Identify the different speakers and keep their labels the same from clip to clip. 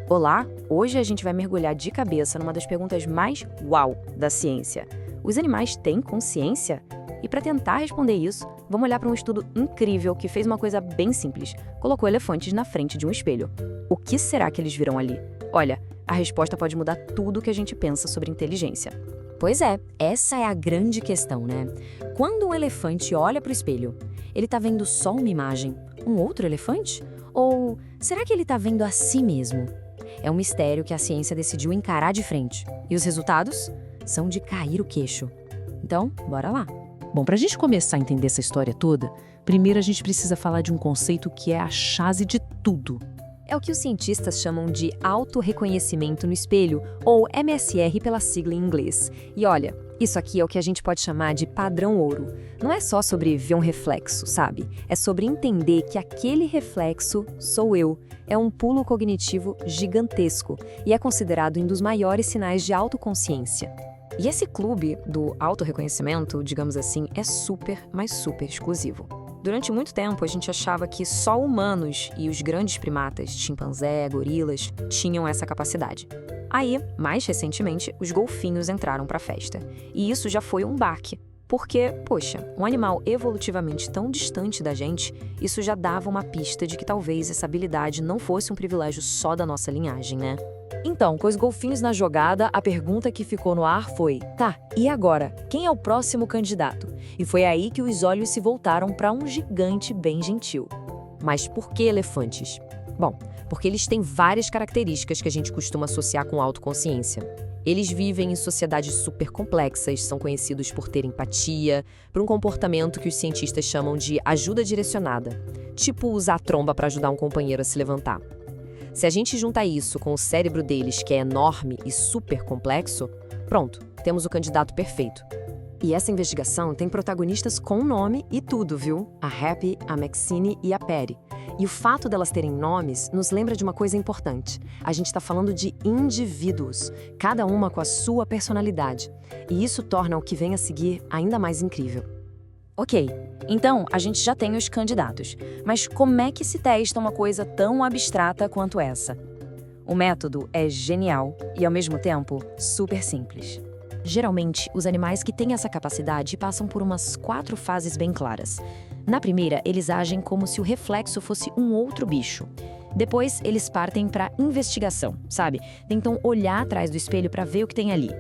Speaker 1: Olá! Hoje a gente vai mergulhar de cabeça numa das perguntas mais uau da ciência. Os animais têm consciência? E para tentar responder isso, vamos olhar para um estudo incrível que fez uma coisa bem simples. Colocou elefantes na frente de um espelho. O que será que eles viram ali? Olha, a resposta pode mudar tudo o que a gente pensa sobre inteligência.
Speaker 2: Pois é, essa é a grande questão, né? Quando um elefante olha para o espelho, ele está vendo só uma imagem? Um outro elefante? Ou será que ele está vendo a si mesmo? É um mistério que a ciência decidiu encarar de frente. E os resultados são de cair o queixo. Então, bora lá.
Speaker 3: Bom, para a gente começar a entender essa história toda, primeiro a gente precisa falar de um conceito que é a chave de tudo.
Speaker 2: É o que os cientistas chamam de autorreconhecimento no espelho, ou MSR pela sigla em inglês. E olha, isso aqui é o que a gente pode chamar de padrão ouro. Não é só sobre ver um reflexo, sabe? É sobre entender que aquele reflexo sou eu. É um pulo cognitivo gigantesco e é considerado um dos maiores sinais de autoconsciência.
Speaker 1: E esse clube do autorreconhecimento, digamos assim, é super, mas super exclusivo. Durante muito tempo, a gente achava que só humanos e os grandes primatas, chimpanzé, gorilas, tinham essa capacidade. Aí, mais recentemente, os golfinhos entraram para a festa. E isso já foi um baque. Porque, poxa, um animal evolutivamente tão distante da gente, isso já dava uma pista de que talvez essa habilidade não fosse um privilégio só da nossa linhagem, né?
Speaker 4: Então, com os golfinhos na jogada, a pergunta que ficou no ar foi: tá, e agora? Quem é o próximo candidato? E foi aí que os olhos se voltaram para um gigante bem gentil.
Speaker 2: Mas por que elefantes? Bom, porque eles têm várias características que a gente costuma associar com autoconsciência. Eles vivem em sociedades super complexas, são conhecidos por ter empatia, por um comportamento que os cientistas chamam de ajuda direcionada, tipo usar a tromba para ajudar um companheiro a se levantar. Se a gente junta isso com o cérebro deles, que é enorme e super complexo, pronto, temos o candidato perfeito.
Speaker 1: E essa investigação tem protagonistas com nome e tudo, viu? A Happy, a Maxine e a Patty. E o fato delas terem nomes nos lembra de uma coisa importante. A gente está falando de indivíduos, cada uma com a sua personalidade. E isso torna o que vem a seguir ainda mais incrível.
Speaker 4: Ok, então a gente já tem os candidatos. Mas como é que se testa uma coisa tão abstrata quanto essa? O método é genial e, ao mesmo tempo, super simples.
Speaker 2: Geralmente, os animais que têm essa capacidade passam por umas 4 fases bem claras. Na primeira, eles agem como se o reflexo fosse um outro bicho. Depois, eles partem para investigação, sabe? Tentam olhar atrás do espelho para ver o que tem ali.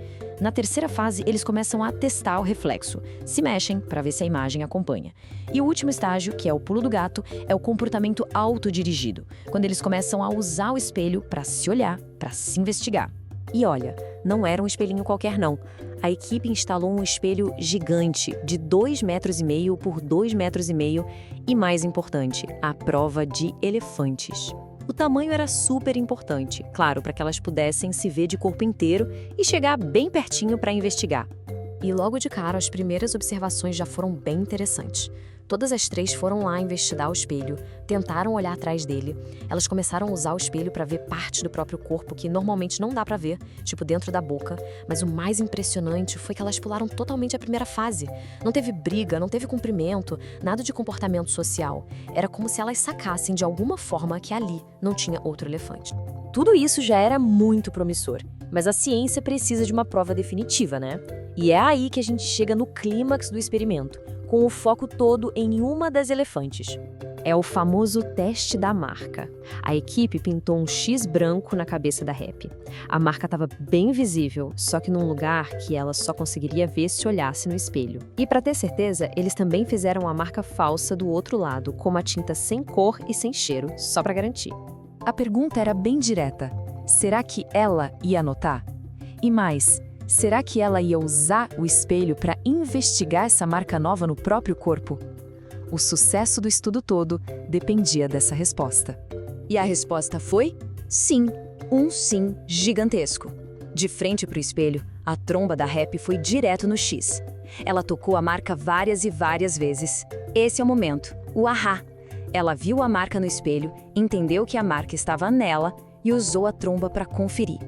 Speaker 2: Na terceira fase, eles começam a testar o reflexo. Se mexem para ver se a imagem acompanha. E o último estágio, que é o pulo do gato, é o comportamento autodirigido, quando eles começam a usar o espelho para se olhar, para se investigar. E olha, não era um espelhinho qualquer não. A equipe instalou um espelho gigante de 2,5 metros por 2,5 metros e, mais importante, a prova de elefantes. O tamanho era super importante, claro, para que elas pudessem se ver de corpo inteiro e chegar bem pertinho para investigar. E logo de cara, as primeiras observações já foram bem interessantes. Todas as 3 foram lá investigar o espelho, tentaram olhar atrás dele. Elas começaram a usar o espelho para ver partes do próprio corpo que normalmente não dá para ver, tipo dentro da boca. Mas o mais impressionante foi que elas pularam totalmente a primeira fase. Não teve briga, não teve cumprimento, nada de comportamento social. Era como se elas sacassem de alguma forma que ali não tinha outro elefante.
Speaker 4: Tudo isso já era muito promissor, mas a ciência precisa de uma prova definitiva, né? E é aí que a gente chega no clímax do experimento, com o foco todo em uma das elefantes. É o famoso teste da marca. A equipe pintou um X branco na cabeça da Happy. A marca estava bem visível, só que num lugar que ela só conseguiria ver se olhasse no espelho. E para ter certeza, eles também fizeram a marca falsa do outro lado, com uma tinta sem cor e sem cheiro, só para garantir.
Speaker 3: A pergunta era bem direta. Será que ela ia notar? E mais, será que ela ia usar o espelho para investigar essa marca nova no próprio corpo? O sucesso do estudo todo dependia dessa resposta.
Speaker 1: E a resposta foi sim, um sim gigantesco. De frente para o espelho, a tromba da Happy foi direto no X. Ela tocou a marca várias e várias vezes. Esse é o momento, o ahá. Ela viu a marca no espelho, entendeu que a marca estava nela e usou a tromba para conferir.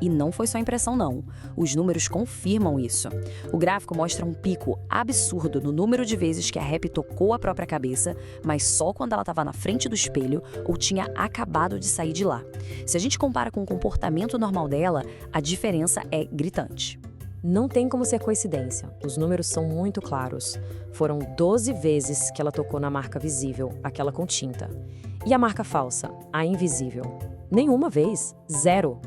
Speaker 5: E não foi só impressão não, os números confirmam isso. O gráfico mostra um pico absurdo no número de vezes que a Happy tocou a própria cabeça, mas só quando ela estava na frente do espelho ou tinha acabado de sair de lá. Se a gente compara com o comportamento normal dela, a diferença é gritante.
Speaker 4: Não tem como ser coincidência, os números são muito claros. Foram 12 vezes que ela tocou na marca visível, aquela com tinta. E a marca falsa, a invisível? Nenhuma vez, 0.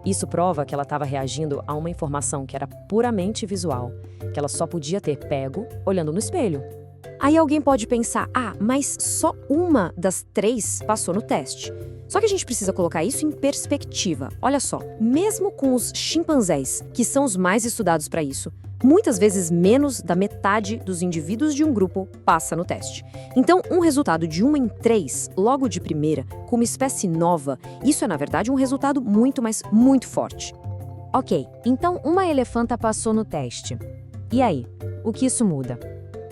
Speaker 4: Isso prova que ela estava reagindo a uma informação que era puramente visual, que ela só podia ter pego olhando no espelho. Aí alguém pode pensar, mas só uma das 3 passou no teste. Só que a gente precisa colocar isso em perspectiva. Olha só, mesmo com os chimpanzés, que são os mais estudados para isso, muitas vezes menos da metade dos indivíduos de um grupo passa no teste. Então, um resultado de 1 em 3, logo de primeira, com uma espécie nova, isso é, na verdade, um resultado muito, mas muito forte.
Speaker 2: Ok, então uma elefanta passou no teste. E aí, o que isso muda?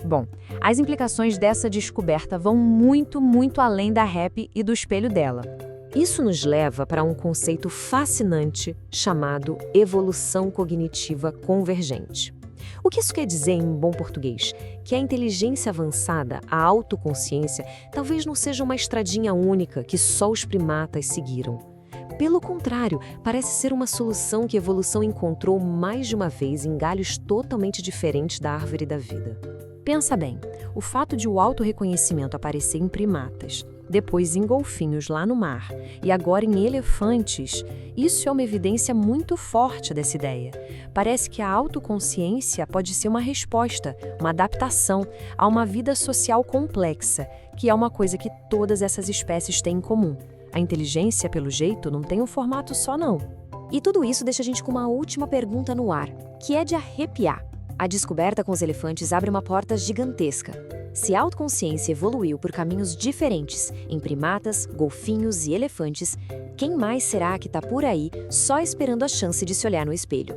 Speaker 2: Bom, as implicações dessa descoberta vão muito, muito além da Happy e do espelho dela.
Speaker 4: Isso nos leva para um conceito fascinante chamado evolução cognitiva convergente. O que isso quer dizer em bom português? Que a inteligência avançada, a autoconsciência, talvez não seja uma estradinha única que só os primatas seguiram. Pelo contrário, parece ser uma solução que a evolução encontrou mais de uma vez em galhos totalmente diferentes da árvore da vida. Pensa bem, o fato de o autorreconhecimento aparecer em primatas, depois em golfinhos lá no mar e agora em elefantes, isso é uma evidência muito forte dessa ideia. Parece que a autoconsciência pode ser uma resposta, uma adaptação a uma vida social complexa, que é uma coisa que todas essas espécies têm em comum. A inteligência, pelo jeito, não tem um formato só, não.
Speaker 2: E tudo isso deixa a gente com uma última pergunta no ar, que é de arrepiar. A descoberta com os elefantes abre uma porta gigantesca. Se a autoconsciência evoluiu por caminhos diferentes em primatas, golfinhos e elefantes, quem mais será que está por aí só esperando a chance de se olhar no espelho?